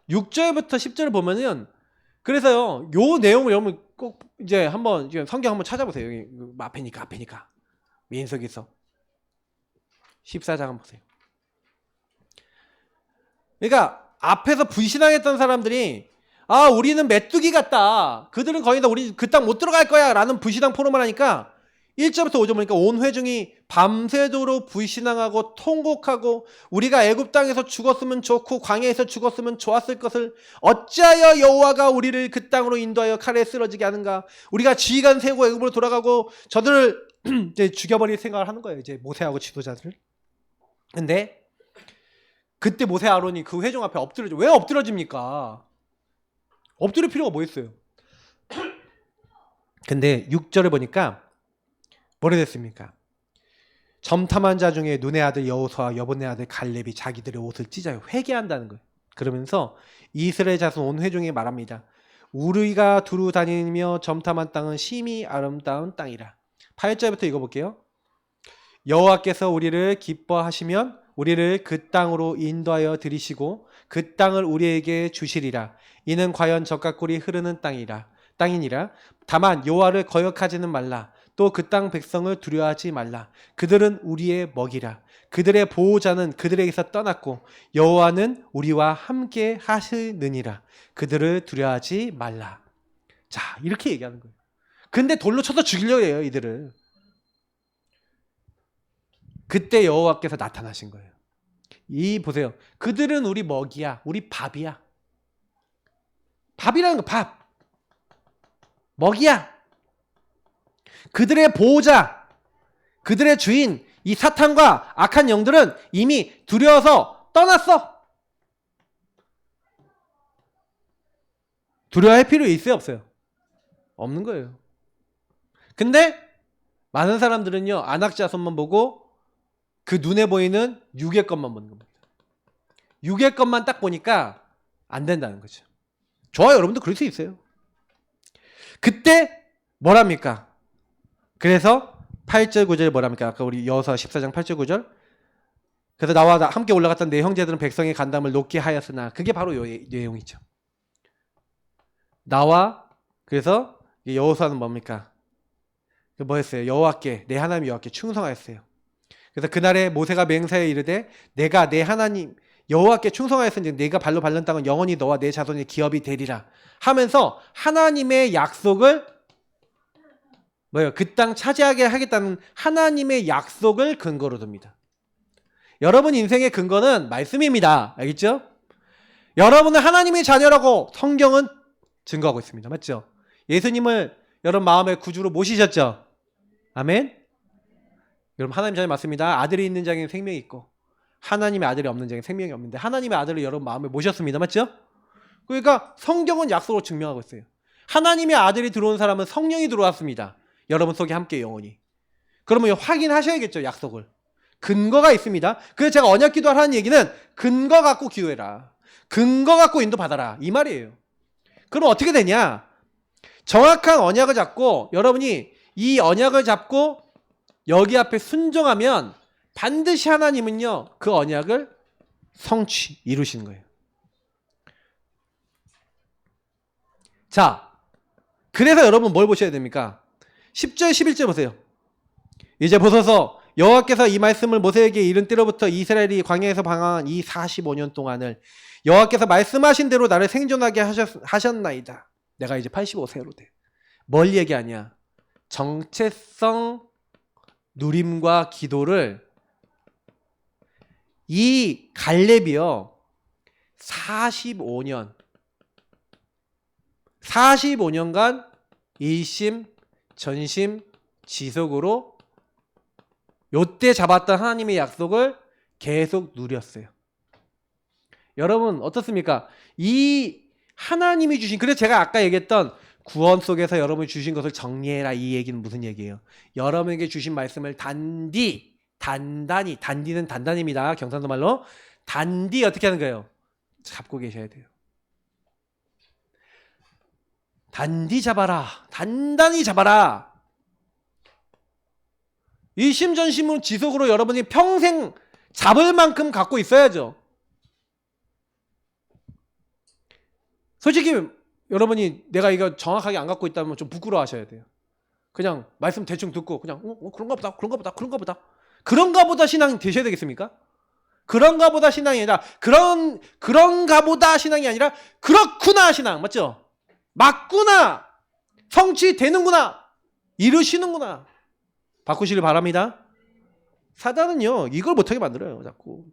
6절부터 10절을 보면은 그래서요. 요 내용을 여러분 꼭 이제 한번 성경 한번 찾아보세요. 여기 앞에니까 민수기서 14장 한번 보세요. 그러니까 앞에서 불신앙했던 사람들이 우리는 메뚜기 같다. 그들은 거의 다 우리 그 땅 못 들어갈 거야 라는 불신앙 포럼을 하니까 1절부터 5절 보니까 온 회중이 밤새도록 불신앙하고 통곡하고 우리가 애굽 땅에서 죽었으면 좋고 광야에서 죽었으면 좋았을 것을 어찌하여 여호와가 우리를 그 땅으로 인도하여 칼에 쓰러지게 하는가. 우리가 지휘관 세우고 애굽으로 돌아가고 저들을 이제 죽여버릴 생각을 하는 거예요. 이제 모세하고 지도자들. 근데 그때 모세 아론이 그 회중 앞에 엎드려져. 왜 엎드려집니까? 엎드릴 필요가 뭐 있어요? 근데 6절에 보니까 뭐래 됐습니까? 점탐한 자 중에 눈의 아들 여호수아와 여분의 아들 갈렙이 자기들의 옷을 찢어요. 회개한다는 거예요. 그러면서 이스라엘 자손 온 회중에 말합니다. 우리가 두루 다니며 점탐한 땅은 심히 아름다운 땅이라. 8절부터 읽어볼게요. 여호와께서 우리를 기뻐하시면 우리를 그 땅으로 인도하여 들이시고 그 땅을 우리에게 주시리라. 이는 과연 젖과 꿀이 흐르는 땅이니라. 다만 여호와를 거역하지는 말라. 또 그 땅 백성을 두려워하지 말라. 그들은 우리의 먹이라. 그들의 보호자는 그들에게서 떠났고 여호와는 우리와 함께 하시느니라. 그들을 두려워하지 말라. 자, 이렇게 얘기하는 거예요. 근데 돌로 쳐서 죽이려고 해요, 이들을. 그때 여호와께서 나타나신 거예요. 이 보세요. 그들은 우리 먹이야. 우리 밥이야. 밥이라는 거 밥. 먹이야. 그들의 보호자, 그들의 주인, 이 사탄과 악한 영들은 이미 두려워서 떠났어. 두려워할 필요 있어요, 없어요? 없는 거예요. 근데 많은 사람들은요, 안악자손만 보고 그 눈에 보이는 육의 것만 보는 겁니다. 육의 것만 딱 보니까 안 된다는 거죠. 좋아요, 여러분도 그럴 수 있어요. 그때 뭐랍니까? 그래서 8절 9절 뭐랍니까? 아까 우리 여호수아 14장 8절 9절. 그래서 나와 함께 올라갔던 내 형제들은 백성의 간담을 높게 하였으나, 그게 바로 요 내용이죠. 나와, 그래서 여호수아는 뭡니까? 뭐 했어요? 여호와께, 내 하나님 여호와께 충성하였어요. 그래서 그날에 모세가 맹세에 이르되 내가 내 하나님 여호와께 충성하였으니 내가 발로 밟는 땅은 영원히 너와 내 자손의 기업이 되리라 하면서 하나님의 약속을 뭐예요? 그 땅 차지하게 하겠다는 하나님의 약속을 근거로 둡니다. 여러분 인생의 근거는 말씀입니다. 알겠죠? 여러분은 하나님의 자녀라고 성경은 증거하고 있습니다. 맞죠? 예수님을 여러분 마음의 구주로 모시셨죠? 아멘? 여러분 하나님 자녀 맞습니다. 아들이 있는 자에게는 생명이 있고 하나님의 아들이 없는 자에게는 생명이 없는데 하나님의 아들을 여러분 마음에 모셨습니다. 맞죠? 그러니까 성경은 약속으로 증명하고 있어요. 하나님의 아들이 들어온 사람은 성령이 들어왔습니다. 여러분 속에 함께 영원히. 그러면 확인하셔야겠죠, 약속을. 근거가 있습니다. 그래서 제가 언약기도 하라는 얘기는 근거 갖고 기도해라. 근거 갖고 인도받아라. 이 말이에요. 그럼 어떻게 되냐? 정확한 언약을 잡고 여러분이 이 언약을 잡고 여기 앞에 순종하면 반드시 하나님은요, 그 언약을 이루시는 거예요. 자, 그래서 여러분 뭘 보셔야 됩니까? 10절 11절 보세요. 이제 보소서 여호와께서 이 말씀을 모세에게 이른 때로부터 이스라엘이 광야에서 방황한 이 45년 동안을 여호와께서 말씀하신 대로 나를 생존하게 하셨나이다. 내가 이제 85세로 돼. 뭘 얘기하냐? 정체성 누림과 기도를 이 갈렙이요 45년간 일심 전심 지속으로 요때 잡았던 하나님의 약속을 계속 누렸어요. 여러분 어떻습니까? 이 하나님이 주신, 그래서 제가 아까 얘기했던 구원 속에서 여러분이 주신 것을 정리해라, 이 얘기는 무슨 얘기예요? 여러분에게 주신 말씀을 단단히, 단디는 단단입니다. 경상도 말로 단디 어떻게 하는 거예요? 잡고 계셔야 돼요. 단디 잡아라, 단단히 잡아라. 일심전심으로 지속으로 여러분이 평생 잡을 만큼 갖고 있어야죠. 솔직히 여러분이 내가 이거 정확하게 안 갖고 있다면 좀 부끄러워하셔야 돼요. 그냥 말씀 대충 듣고 그냥 그런가 보다 그런가 보다 신앙이 되셔야 되겠습니까? 그런가 보다 신앙이 아니라 그런가 보다 신앙이 아니라 그렇구나 신앙. 맞죠? 맞구나, 성취되는구나, 이루시는구나. 바꾸시길 바랍니다. 사단은요 이걸 못하게 만들어요. 자꾸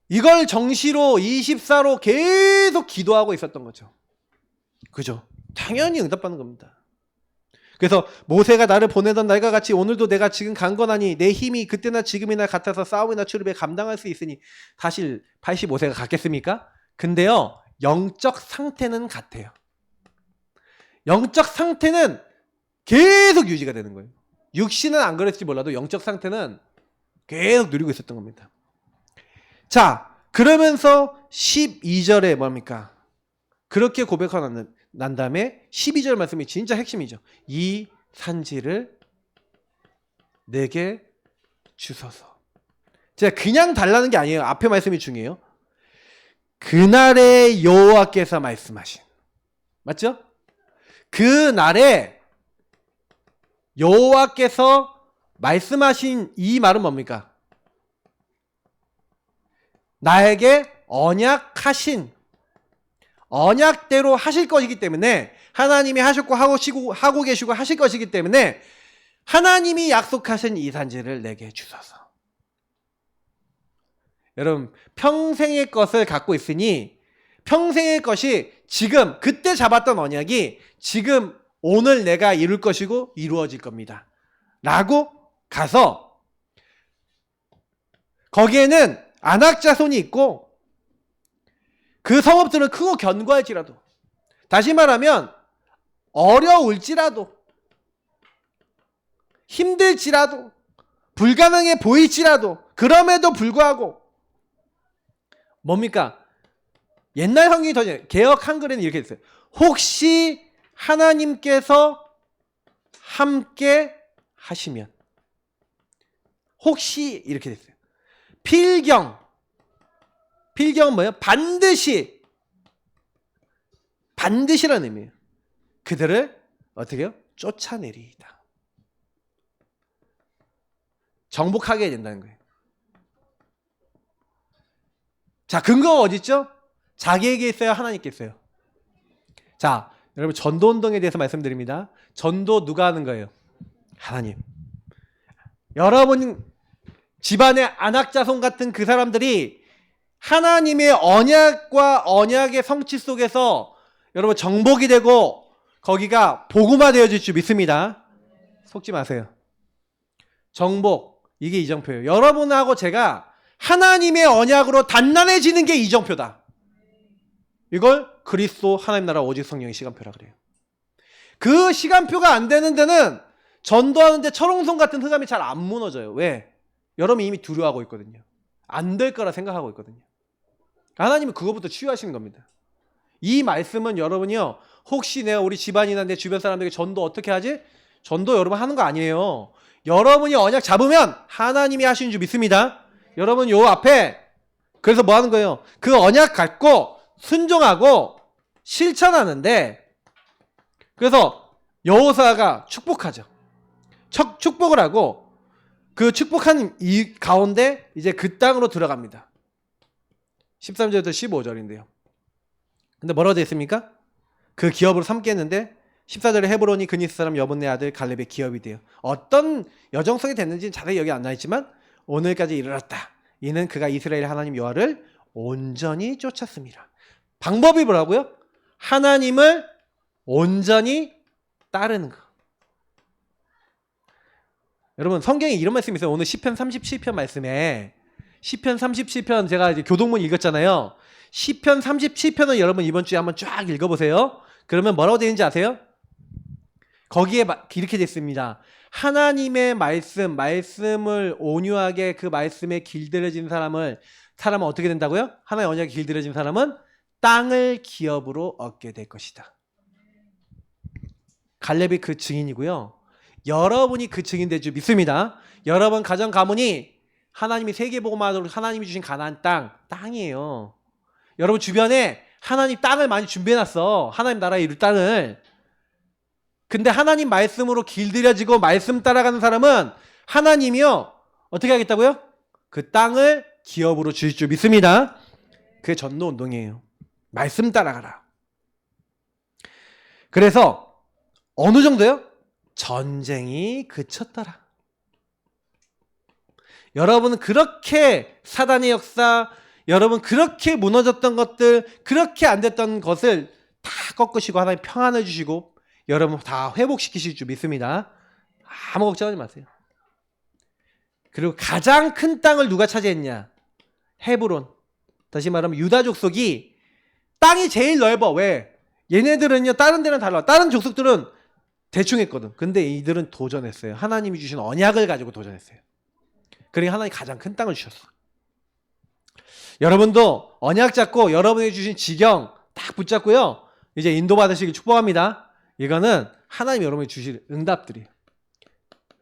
이걸 정시로 24로 계속 기도하고 있었던 거죠. 그죠? 당연히 응답받는 겁니다. 그래서 모세가 나를 보내던 날과 같이 오늘도 내가 지금 강건하니 내 힘이 그때나 지금이나 같아서 싸움이나 출입에 감당할 수 있으니. 사실 85세가 같겠습니까? 근데요 영적 상태는 같아요. 영적 상태는 계속 유지가 되는 거예요. 육신은 안 그랬을지 몰라도 영적 상태는 계속 누리고 있었던 겁니다. 자, 그러면서 12절에 뭡니까? 그렇게 고백하고 난 다음에 12절 말씀이 진짜 핵심이죠. 이 산지를 내게 주소서. 제가 그냥 달라는 게 아니에요. 앞에 말씀이 중요해요. 그날에 여호와께서 말씀하신, 맞죠? 그날에 여호와께서 말씀하신 이 말은 뭡니까? 나에게 언약하신 언약대로 하실 것이기 때문에 하나님이 하셨고 하고 계시고 하실 것이기 때문에 하나님이 약속하신 이 산지를 내게 주소서. 여러분 평생의 것을 갖고 있으니 평생의 것이 지금 그때 잡았던 언약이 지금 오늘 내가 이룰 것이고 이루어질 겁니다. 라고 가서 거기에는 안악자손이 있고 그 성읍들은 크고 견고할지라도 다시 말하면 어려울지라도 힘들지라도 불가능해 보일지라도 그럼에도 불구하고 뭡니까? 옛날 성경이 더 개역 한글에는 이렇게 됐어요. 혹시 하나님께서 함께 하시면 혹시 이렇게 됐어요. 필경은 뭐예요? 반드시라는 의미예요. 그들을 어떻게 해요? 쫓아내리이다. 정복하게 된다는 거예요. 자, 근거가 어디 있죠? 자기에게 있어요? 하나님께 있어요? 자, 여러분 전도운동에 대해서 말씀드립니다. 전도 누가 하는 거예요? 하나님. 여러분 집안의 안악자손 같은 그 사람들이 하나님의 언약과 언약의 성취 속에서 여러분 정복이 되고 거기가 복음화 되어질 줄 믿습니다. 속지 마세요. 정복, 이게 이정표예요. 여러분하고 제가 하나님의 언약으로 단단해지는 게 이정표다. 이걸 그리스도 하나님 나라 오직 성령의 시간표라 그래요. 그 시간표가 안 되는 데는 전도하는데 철옹성 같은 흑암이 잘 안 무너져요. 왜? 여러분이 이미 두려워하고 있거든요. 안 될 거라 생각하고 있거든요. 하나님은 그거부터 치유하시는 겁니다. 이 말씀은 여러분이요, 혹시 내가 우리 집안이나 내 주변 사람들에게 전도 어떻게 하지? 전도 여러분 하는 거 아니에요. 여러분이 언약 잡으면 하나님이 하시는 줄 믿습니다. 여러분 요 앞에 그래서 뭐 하는 거예요? 그 언약 갖고 순종하고 실천하는데 그래서 여호사가 축복하죠. 축복을 하고 그 축복한 이 가운데 이제 그 땅으로 들어갑니다. 13절부터 15절인데요. 근데 뭐라고 되어 있습니까? 그 기업으로 삼겠는데 14절에 헤브론이 그니스 사람 여분네 아들 갈렙의 기업이 돼요. 어떤 여정성이 됐는지는 자세히 여기 안 나있지만 오늘까지 이르렀다. 이는 그가 이스라엘 하나님 여호와를 온전히 쫓았습니다. 방법이 뭐라고요? 하나님을 온전히 따르는 거. 여러분 성경에 이런 말씀이 있어요. 오늘 시편 37편 말씀에 시편 37편 제가 이제 교동문 읽었잖아요. 시편 37편을 여러분 이번 주에 한번 쫙 읽어보세요. 그러면 뭐라고 되어 있는지 아세요? 거기에 이렇게 됐습니다. 하나님의 말씀을 온유하게 그 말씀에 길들여진 사람은 어떻게 된다고요? 하나님의 언약에 길들여진 사람은 땅을 기업으로 얻게 될 것이다. 갈렙이 그 증인이고요. 여러분이 그 증인 될 줄 믿습니다. 여러분 가정 가문이 하나님이 세계복음화하도록 하나님이 주신 가나안 땅이에요. 여러분 주변에 하나님 땅을 많이 준비해놨어. 하나님 나라에 이룰 땅을. 근데 하나님 말씀으로 길들여지고 말씀 따라가는 사람은 하나님이요 어떻게 하겠다고요? 그 땅을 기업으로 주실 줄 믿습니다. 그게 전도운동이에요. 말씀 따라가라. 그래서 어느 정도요? 전쟁이 그쳤더라. 여러분은 그렇게 사단의 역사, 여러분 그렇게 무너졌던 것들, 그렇게 안 됐던 것을 다 꺾으시고 하나님 평안을 주시고 여러분 다 회복시키실 줄 믿습니다. 아무 걱정하지 마세요. 그리고 가장 큰 땅을 누가 차지했냐? 헤브론. 다시 말하면 유다 족속이 땅이 제일 넓어. 왜? 얘네들은요 다른 데는 달라. 다른 족속들은 대충 했거든. 근데 이들은 도전했어요. 하나님이 주신 언약을 가지고 도전했어요. 그러니까 하나님이 가장 큰 땅을 주셨어. 여러분도 언약 잡고 여러분이 주신 지경 딱 붙잡고요. 이제 인도받으시길 축복합니다. 이거는 하나님이 여러분이 주실 응답들이에요.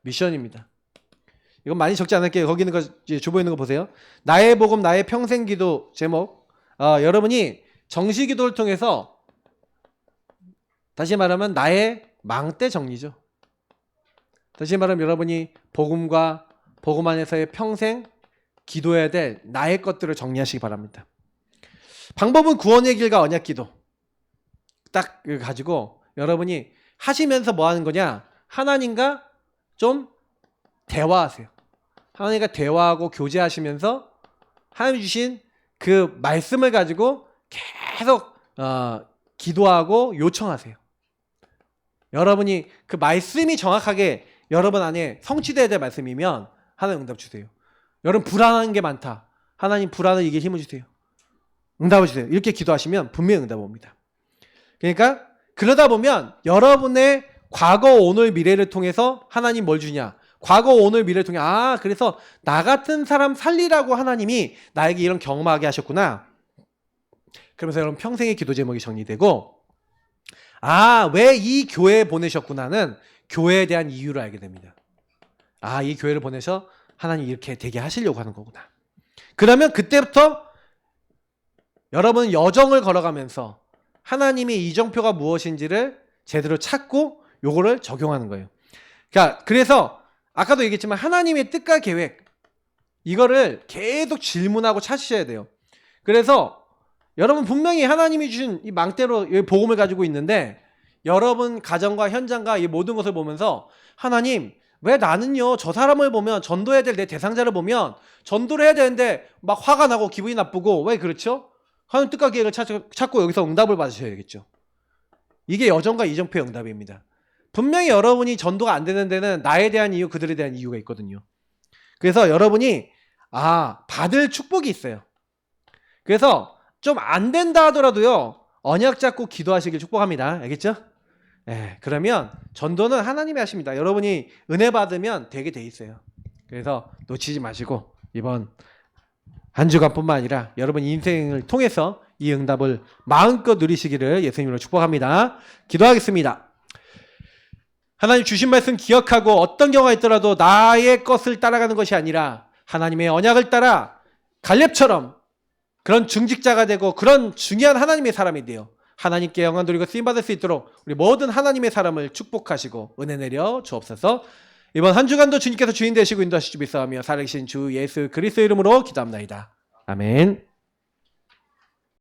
미션입니다. 이건 많이 적지 않을게요. 거기 있는 거, 이제 주보에 있는 거 보세요. 나의 복음, 나의 평생 기도 제목. 여러분이 정시 기도를 통해서 다시 말하면 나의 망대 정리죠. 다시 말하면 여러분이 복음과 복음 안에서의 평생 기도해야 될 나의 것들을 정리하시기 바랍니다. 방법은 구원의 길과 언약 기도 딱 가지고 여러분이 하시면서 뭐 하는 거냐? 하나님과 좀 대화하세요. 하나님과 대화하고 교제하시면서 하나님 주신 그 말씀을 가지고 계속 기도하고 요청하세요. 여러분이 그 말씀이 정확하게 여러분 안에 성취되어야 될 말씀이면 하나님 응답 주세요. 여러분 불안한 게 많다. 하나님 불안을 이길 힘을 주세요. 응답을 주세요. 이렇게 기도하시면 분명히 응답 옵니다. 그러니까 그러다 보면 여러분의 과거, 오늘, 미래를 통해서 하나님 뭘 주냐? 과거, 오늘, 미래를 통해 그래서 나 같은 사람 살리라고 하나님이 나에게 이런 경험하게 하셨구나. 그러면서 여러분 평생의 기도 제목이 정리되고 왜 이 교회에 보내셨구나는 교회에 대한 이유를 알게 됩니다. 이 교회를 보내서 하나님 이렇게 되게 하시려고 하는 거구나. 그러면 그때부터 여러분 여정을 걸어가면서 하나님의 이정표가 무엇인지를 제대로 찾고 요거를 적용하는 거예요. 그래서 아까도 얘기했지만 하나님의 뜻과 계획 이거를 계속 질문하고 찾으셔야 돼요. 그래서 여러분 분명히 하나님이 주신 이 망대로 복음을 가지고 있는데 여러분 가정과 현장과 이 모든 것을 보면서 하나님 왜 나는요 저 사람을 보면 전도해야 될 내 대상자를 보면 전도를 해야 되는데 막 화가 나고 기분이 나쁘고 왜 그렇죠? 하나님 뜻과 계획을 찾고 여기서 응답을 받으셔야겠죠. 이게 여정과 이정표의 응답입니다. 분명히 여러분이 전도가 안 되는 데는 나에 대한 이유, 그들에 대한 이유가 있거든요. 그래서 여러분이 받을 축복이 있어요. 그래서 좀 안 된다 하더라도요 언약 잡고 기도하시길 축복합니다. 알겠죠? 그러면 전도는 하나님이 하십니다. 여러분이 은혜 받으면 되게 돼 있어요. 그래서 놓치지 마시고 이번 한 주간뿐만 아니라 여러분 인생을 통해서 이 응답을 마음껏 누리시기를 예수님으로 축복합니다. 기도하겠습니다. 하나님 주신 말씀 기억하고 어떤 경우가 있더라도 나의 것을 따라가는 것이 아니라 하나님의 언약을 따라 갈렙처럼 그런 중직자가 되고 그런 중요한 하나님의 사람이 되어 하나님께 영광 돌리고 쓰임받을 수 있도록 우리 모든 하나님의 사람을 축복하시고 은혜 내려 주옵소서. 이번 한 주간도 주님께서 주인 되시고 인도하실 줄 믿사오며 살아계신 주 예수 그리스도 이름으로 기도합나이다. 아멘.